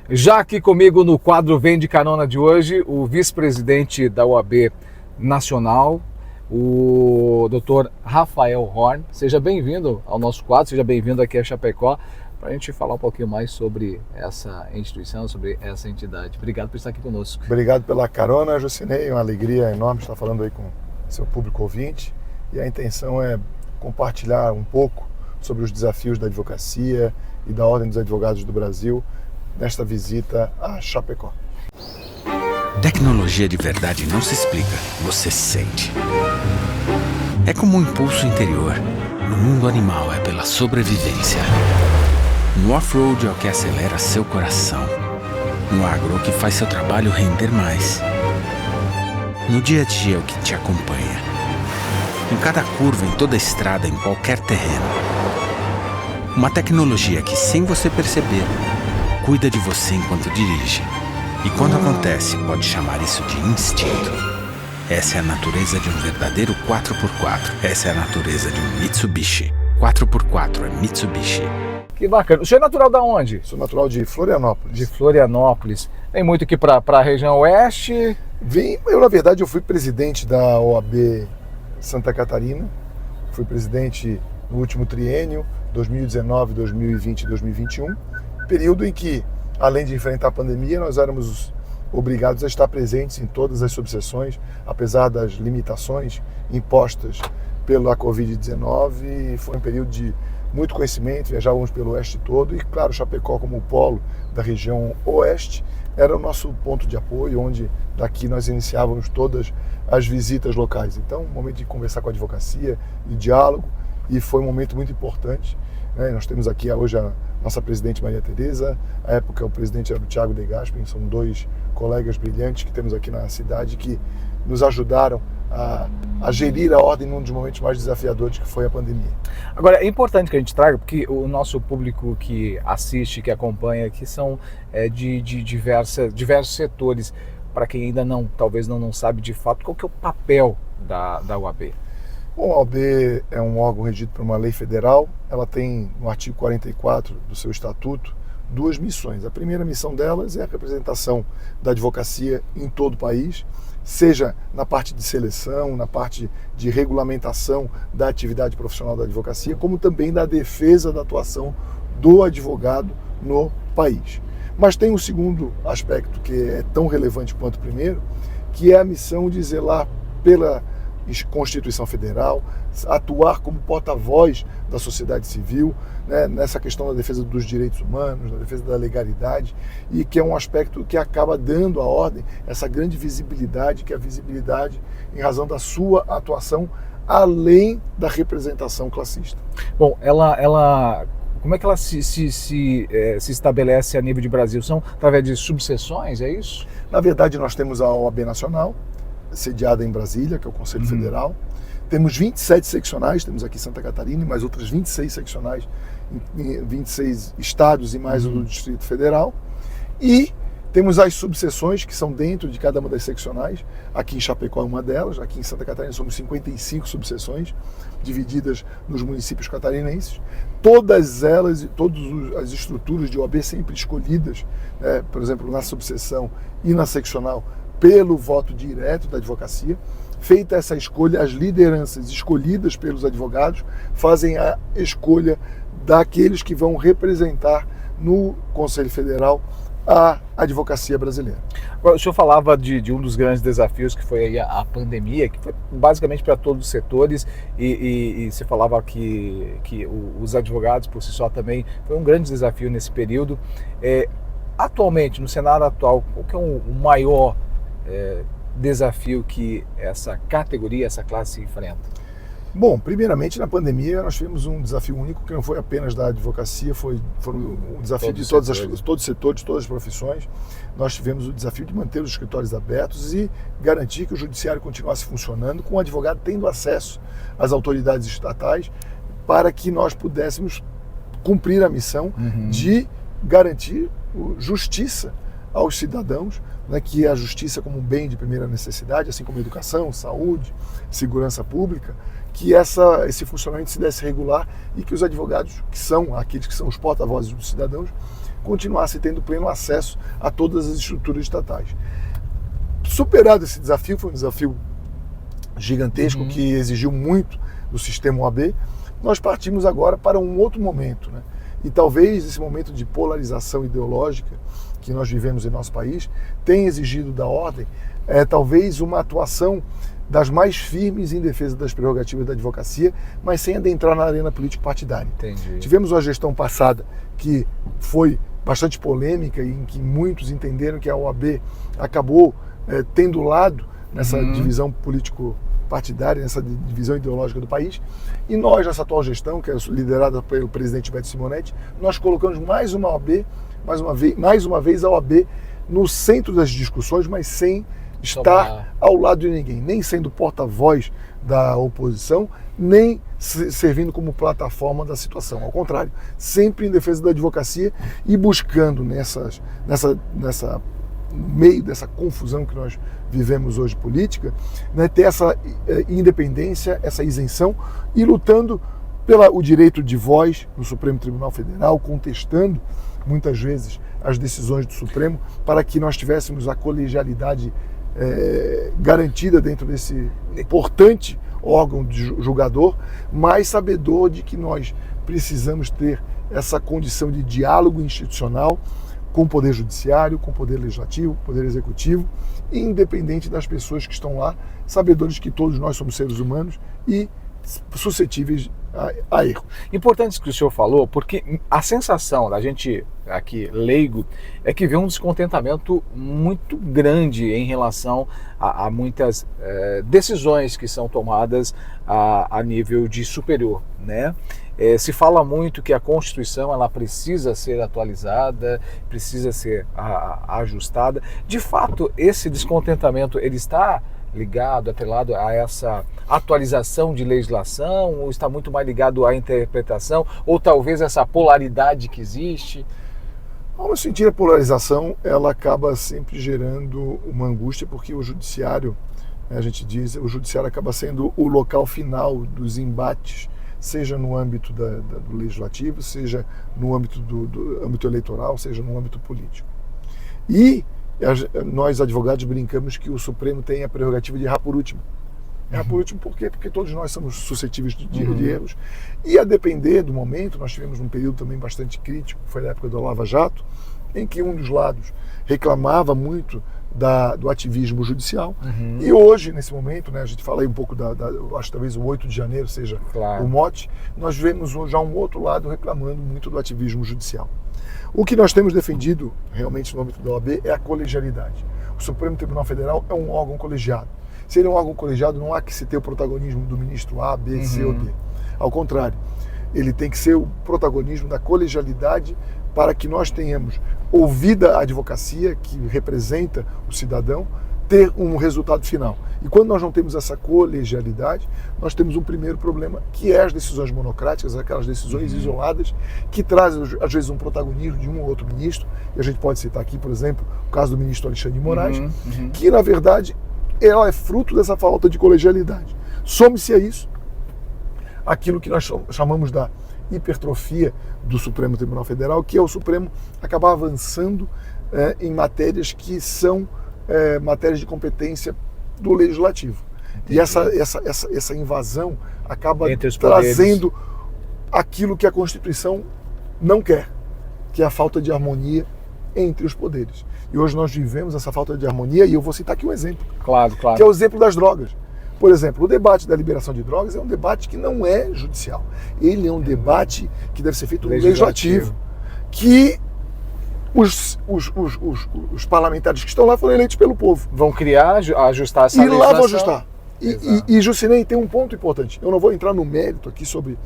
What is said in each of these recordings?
Já aqui comigo no quadro Vem de Carona de hoje, o vice-presidente da OAB Nacional, o Dr. Rafael Horn. Seja bem-vindo ao nosso quadro, seja bem-vindo aqui a Chapecó, para a gente falar um pouquinho mais sobre essa instituição, sobre essa entidade. Obrigado por estar aqui conosco. Obrigado pela carona, Jucinei. Uma alegria enorme estar falando aí com seu público ouvinte. E a intenção é compartilhar um pouco sobre os desafios da advocacia e da Ordem dos Advogados do Brasil nesta visita a Chapecó. Tecnologia de verdade não se explica, você sente. É como um impulso interior. No mundo animal é pela sobrevivência. No off-road é o que acelera seu coração. No agro é o que faz seu trabalho render mais. No dia a dia é o que te acompanha. Em cada curva, em toda estrada, em qualquer terreno. Uma tecnologia que, sem você perceber, cuida de você enquanto dirige. E quando acontece, pode chamar isso de instinto. Essa é a natureza de um verdadeiro 4x4. Essa é a natureza de um Mitsubishi. 4x4 é Mitsubishi. Que bacana. O senhor é natural da onde? Sou natural de Florianópolis. De Florianópolis. Vem muito aqui para a região oeste? Na verdade, eu fui presidente da OAB Santa Catarina. Fui presidente no último triênio, 2019, 2020 e 2021. Período em que, além de enfrentar a pandemia, nós éramos obrigados a estar presentes em todas as subseções, apesar das limitações impostas pela Covid-19. Foi um período de muito conhecimento, viajávamos pelo oeste todo e, claro, Chapecó como polo da região oeste era o nosso ponto de apoio, onde daqui nós iniciávamos todas as visitas locais. Então, um momento de conversar com a advocacia, de diálogo, e foi um momento muito importante. Nós temos aqui hoje a nossa presidente Maria Tereza, à época o presidente era o Thiago De Gasperi, são dois colegas brilhantes que temos aqui na cidade que nos ajudaram a gerir a ordem num dos momentos mais desafiadores que foi a pandemia. Agora, é importante que a gente traga, porque o nosso público que assiste, que acompanha aqui, são de diversos setores. Para quem ainda talvez não sabe de fato, qual que é o papel da OAB? Bom, a OAB é um órgão regido por uma lei federal. Ela tem, no artigo 44 do seu estatuto, duas missões. A primeira missão delas é a representação da advocacia em todo o país, seja na parte de seleção, na parte de regulamentação da atividade profissional da advocacia, como também da defesa da atuação do advogado no país. Mas tem um segundo aspecto que é tão relevante quanto o primeiro, que é a missão de zelar pela Constituição Federal, atuar como porta-voz da sociedade civil, nessa questão da defesa dos direitos humanos, da defesa da legalidade, e que é um aspecto que acaba dando à ordem essa grande visibilidade, que é a visibilidade em razão da sua atuação, além da representação classista. Bom, como é que ela se estabelece a nível de Brasil? São através de subseções, é isso? Na verdade, nós temos a OAB Nacional, sediada em Brasília, que é o Conselho Federal. Temos 27 seccionais, temos aqui Santa Catarina e mais outras 26 seccionais em 26 estados e mais o do Distrito Federal. E temos as subseções que são dentro de cada uma das seccionais. Aqui em Chapecó é uma delas, aqui em Santa Catarina somos 55 subseções, divididas nos municípios catarinenses. Todas elas, todas as estruturas de OAB sempre escolhidas, por exemplo, na subseção e na seccional, pelo voto direto da advocacia. Feita essa escolha, as lideranças escolhidas pelos advogados fazem a escolha daqueles que vão representar no Conselho Federal a advocacia brasileira. Agora, o senhor falava de um dos grandes desafios que foi aí a pandemia, que foi basicamente para todos os setores, e você falava que os advogados por si só também foi um grande desafio nesse período. Atualmente, no cenário atual, qual que é o maior desafio que essa categoria, essa classe enfrenta? Bom, primeiramente na pandemia nós tivemos um desafio único que não foi apenas da advocacia, foi um desafio de todos os setores, todas as profissões. Nós tivemos o desafio de manter os escritórios abertos e garantir que o judiciário continuasse funcionando, com o advogado tendo acesso às autoridades estatais, para que nós pudéssemos cumprir a missão de garantir justiça aos cidadãos, que é a justiça como um bem de primeira necessidade, assim como educação, saúde, segurança pública, que esse funcionamento se desse regular e que os advogados, que são aqueles que são os porta-vozes dos cidadãos, continuasse tendo pleno acesso a todas as estruturas estatais. Superado esse desafio, foi um desafio gigantesco que exigiu muito do sistema OAB, nós partimos agora para um outro momento, né? E talvez esse momento de polarização ideológica que nós vivemos em nosso país tenha exigido da ordem talvez uma atuação das mais firmes em defesa das prerrogativas da advocacia, mas sem adentrar na arena político-partidária. Entendi. Tivemos uma gestão passada que foi bastante polêmica e em que muitos entenderam que a OAB acabou tendo lado nessa divisão político-partidária, nessa divisão ideológica do país. E nós, nessa atual gestão, que é liderada pelo presidente Beto Simonetti, nós colocamos mais uma vez a OAB no centro das discussões, mas sem estar ao lado de ninguém, nem sendo porta-voz da oposição, nem servindo como plataforma da situação. Ao contrário, sempre em defesa da advocacia e buscando no meio dessa confusão que nós vivemos hoje política, né, ter essa independência, essa isenção e lutando pelo direito de voz no Supremo Tribunal Federal, contestando muitas vezes as decisões do Supremo para que nós tivéssemos a colegialidade garantida dentro desse importante órgão de julgador, mas sabedor de que nós precisamos ter essa condição de diálogo institucional com o Poder Judiciário, com o Poder Legislativo, Poder Executivo, independente das pessoas que estão lá, sabedores que todos nós somos seres humanos e suscetíveis a erro. Importante isso que o senhor falou, porque a sensação da gente aqui, leigo, é que vê um descontentamento muito grande em relação a muitas decisões que são tomadas a nível de superior, né? Se fala muito que a Constituição ela precisa ser atualizada, precisa ser ajustada. De fato, esse descontentamento ele está ligado, atrelado a essa atualização de legislação, ou está muito mais ligado à interpretação, ou talvez essa polaridade que existe? Ao meu sentir, a polarização ela acaba sempre gerando uma angústia, porque o judiciário, a gente diz, o judiciário acaba sendo o local final dos embates, seja no âmbito do legislativo, seja no âmbito do âmbito eleitoral, seja no âmbito político. E nós, advogados, brincamos que o Supremo tem a prerrogativa de errar por último. Errar por último por quê? Porque todos nós somos suscetíveis de erros. E a depender do momento, nós tivemos um período também bastante crítico, foi na época do Lava Jato, em que um dos lados reclamava muito do ativismo judicial. E hoje, nesse momento, né, a gente fala aí um pouco eu acho que talvez o 8 de janeiro seja o mote, nós vemos já um outro lado reclamando muito do ativismo judicial. O que nós temos defendido realmente no âmbito da OAB é a colegialidade. O Supremo Tribunal Federal é um órgão colegiado. Se ele é um órgão colegiado, não há que se ter o protagonismo do ministro A, B, C ou D. Ao contrário, ele tem que ser o protagonismo da colegialidade para que nós tenhamos, ouvida a advocacia, que representa o cidadão, ter um resultado final. E quando nós não temos essa colegialidade, nós temos um primeiro problema, que é as decisões monocráticas, aquelas decisões isoladas, que trazem, às vezes, um protagonismo de um ou outro ministro, e a gente pode citar aqui, por exemplo, o caso do ministro Alexandre de Moraes, que, na verdade, ela é fruto dessa falta de colegialidade. Some-se a isso aquilo que nós chamamos da hipertrofia do Supremo Tribunal Federal, que é o Supremo acabar avançando em matérias que são matérias de competência do Legislativo. Entendi. E essa invasão acaba trazendo aquilo que a Constituição não quer, que é a falta de harmonia entre os poderes. E hoje nós vivemos essa falta de harmonia, e eu vou citar aqui um exemplo. Claro. Que é o exemplo das drogas. Por exemplo, o debate da liberação de drogas é um debate que não é judicial. Ele é um debate que deve ser feito no legislativo. Que os parlamentares que estão lá foram eleitos pelo povo. Vão criar, ajustar essa legislação. E lá vão ajustar. E Jusinei, tem um ponto importante. Eu não vou entrar no mérito aqui sobre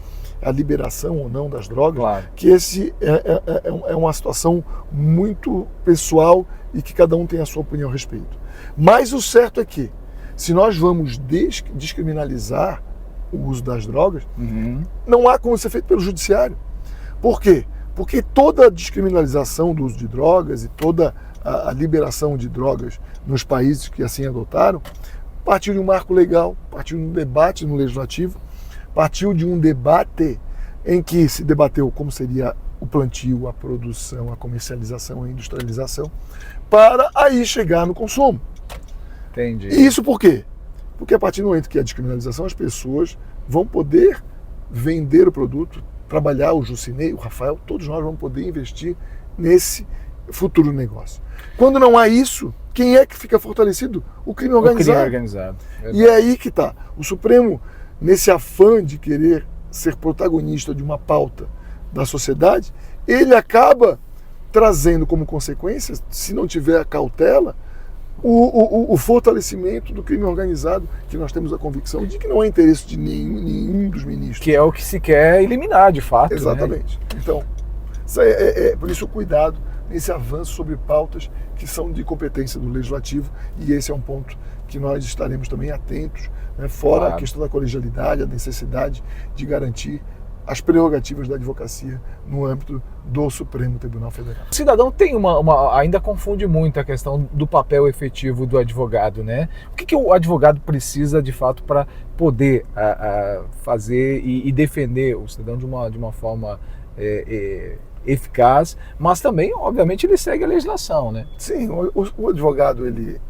a liberação ou não das drogas, que esse é uma situação muito pessoal e que cada um tem a sua opinião a respeito. Mas o certo é que, se nós vamos descriminalizar o uso das drogas, não há como ser feito pelo judiciário. Por quê? Porque toda a descriminalização do uso de drogas e toda a liberação de drogas nos países que assim adotaram partiu de um marco legal, partiu de um debate no legislativo, partiu de um debate em que se debateu como seria o plantio, a produção, a comercialização, a industrialização, para aí chegar no consumo. Entendi. E isso por quê? Porque a partir do momento que a descriminalização, as pessoas vão poder vender o produto, trabalhar, o Jucinei, o Rafael, todos nós vamos poder investir nesse futuro negócio. Quando não há isso, quem é que fica fortalecido? O crime organizado. O crime organizado. E é aí que está. O Supremo, nesse afã de querer ser protagonista de uma pauta da sociedade, ele acaba trazendo como consequência, se não tiver cautela, o fortalecimento do crime organizado, que nós temos a convicção de que não é interesse de nenhum dos ministros. Que é o que se quer eliminar, de fato. Exatamente. Né? Então, por isso o cuidado nesse avanço sobre pautas que são de competência do Legislativo, e esse é um ponto que nós estaremos também atentos, né, fora a questão da colegialidade, a necessidade de garantir as prerrogativas da advocacia no âmbito do Supremo Tribunal Federal. O cidadão tem ainda confunde muito a questão do papel efetivo do advogado, né? O que o advogado precisa de fato para poder fazer e defender o cidadão de uma forma eficaz, mas também, obviamente, ele segue a legislação, né? Sim, o advogado, ele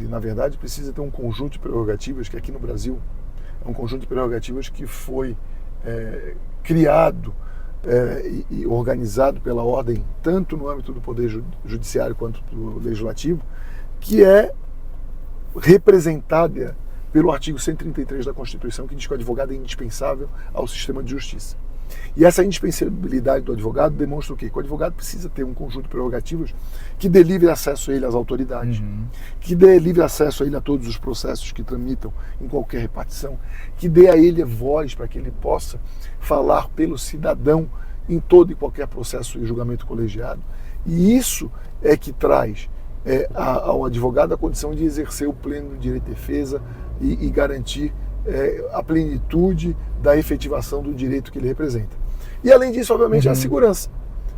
na verdade precisa ter um conjunto de prerrogativas que aqui no Brasil é um conjunto de prerrogativas que foi criado e organizado pela ordem, tanto no âmbito do Poder Judiciário quanto do Legislativo, que é representada pelo artigo 133 da Constituição, que diz que o advogado é indispensável ao sistema de justiça. E essa indispensabilidade do advogado demonstra o quê? Que o advogado precisa ter um conjunto de prerrogativas que dê livre acesso a ele às autoridades, que dê livre acesso a ele a todos os processos que tramitam em qualquer repartição, que dê a ele voz para que ele possa falar pelo cidadão em todo e qualquer processo e julgamento colegiado. E isso é que traz ao advogado a condição de exercer o pleno direito de defesa e garantir a plenitude da efetivação do direito que ele representa. E além disso, obviamente, a segurança,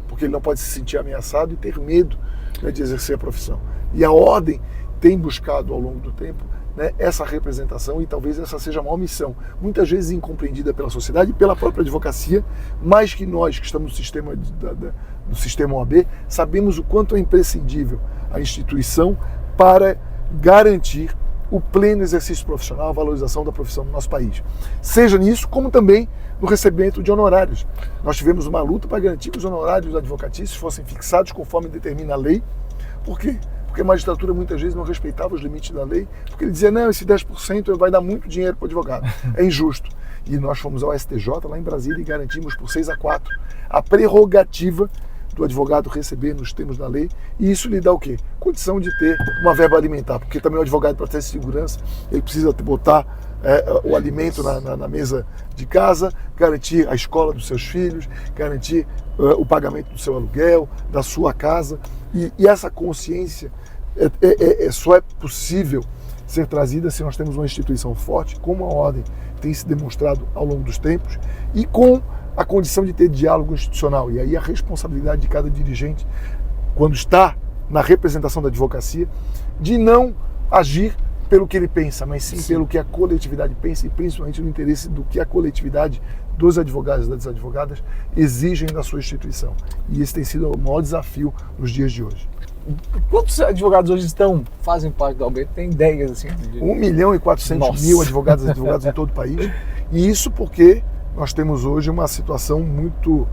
porque ele não pode se sentir ameaçado e ter medo, né, de exercer a profissão. E a ordem tem buscado ao longo do tempo, né, essa representação, e talvez essa seja a maior missão, muitas vezes incompreendida pela sociedade e pela própria advocacia, mas que nós que estamos no sistema do sistema OAB sabemos o quanto é imprescindível a instituição para garantir o pleno exercício profissional, a valorização da profissão no nosso país. Seja nisso, como também no recebimento de honorários. Nós tivemos uma luta para garantir que os honorários advocatícios fossem fixados conforme determina a lei. Por quê? Porque a magistratura muitas vezes não respeitava os limites da lei, porque ele dizia, não, esse 10% vai dar muito dinheiro para o advogado. É injusto. E nós fomos ao STJ, lá em Brasília, e garantimos por 6-4 a prerrogativa do advogado receber nos termos da lei, e isso lhe dá o quê? Condição de ter uma verba alimentar, porque também o advogado, para ter segurança, ele precisa botar o alimento na mesa de casa, garantir a escola dos seus filhos, garantir o pagamento do seu aluguel, da sua casa, e essa consciência só é possível ser trazida se nós temos uma instituição forte, como a ordem tem se demonstrado ao longo dos tempos, e com a condição de ter diálogo institucional. E aí a responsabilidade de cada dirigente, quando está na representação da advocacia, de não agir pelo que ele pensa, mas sim pelo que a coletividade pensa, e principalmente no interesse do que a coletividade dos advogados e das advogadas exigem da sua instituição. E esse tem sido o maior desafio nos dias de hoje. Quantos advogados hoje fazem parte da OAB? Tem ideias assim? 1.400.000 advogados e advogados em todo o país. E isso porque nós temos hoje uma situação muito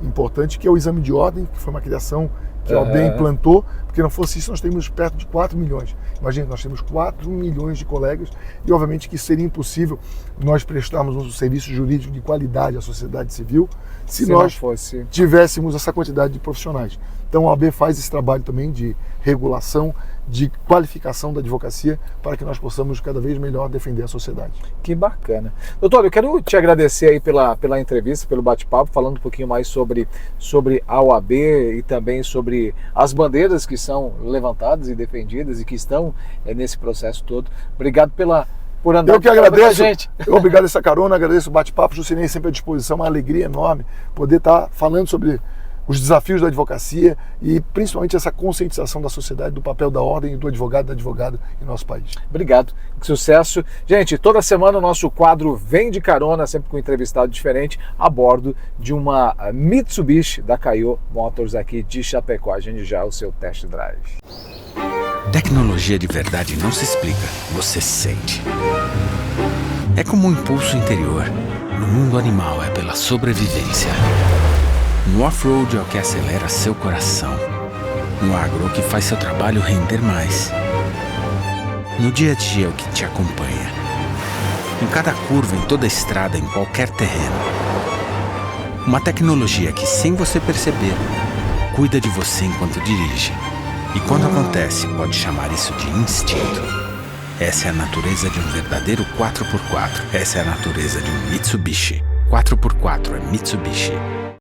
importante, que é o exame de ordem, que foi uma criação que a OAB implantou, porque não fosse isso nós teríamos perto de 4 milhões. Imagina, nós temos 4 milhões de colegas e obviamente que seria impossível nós prestarmos um serviço jurídico de qualidade à sociedade civil se nós tivéssemos essa quantidade de profissionais. Então a OAB faz esse trabalho também de regulação, de qualificação da advocacia, para que nós possamos cada vez melhor defender a sociedade. Que bacana. Doutor, eu quero te agradecer aí pela entrevista, pelo bate-papo, falando um pouquinho mais sobre a OAB e também sobre as bandeiras que são levantadas e defendidas e que estão nesse processo todo. Obrigado por andar. Eu que agradeço, gente. Obrigado essa carona, agradeço o bate-papo. Jucinei sempre à disposição, uma alegria enorme poder estar falando sobre os desafios da advocacia e principalmente essa conscientização da sociedade do papel da ordem e do advogado e da advogada em nosso país. Obrigado, sucesso. Gente, toda semana o nosso quadro vem de carona, sempre com um entrevistado diferente, a bordo de uma Mitsubishi da Caio Motors aqui de Chapecó. Agende já o seu test drive. Tecnologia de verdade não se explica, você sente. É como um impulso interior. No mundo animal é pela sobrevivência. No off-road é o que acelera seu coração. No agro é o que faz seu trabalho render mais. No dia a dia é o que te acompanha. Em cada curva, em toda estrada, em qualquer terreno. Uma tecnologia que, sem você perceber, cuida de você enquanto dirige. E quando acontece, pode chamar isso de instinto. Essa é a natureza de um verdadeiro 4x4. Essa é a natureza de um Mitsubishi. 4x4 é Mitsubishi.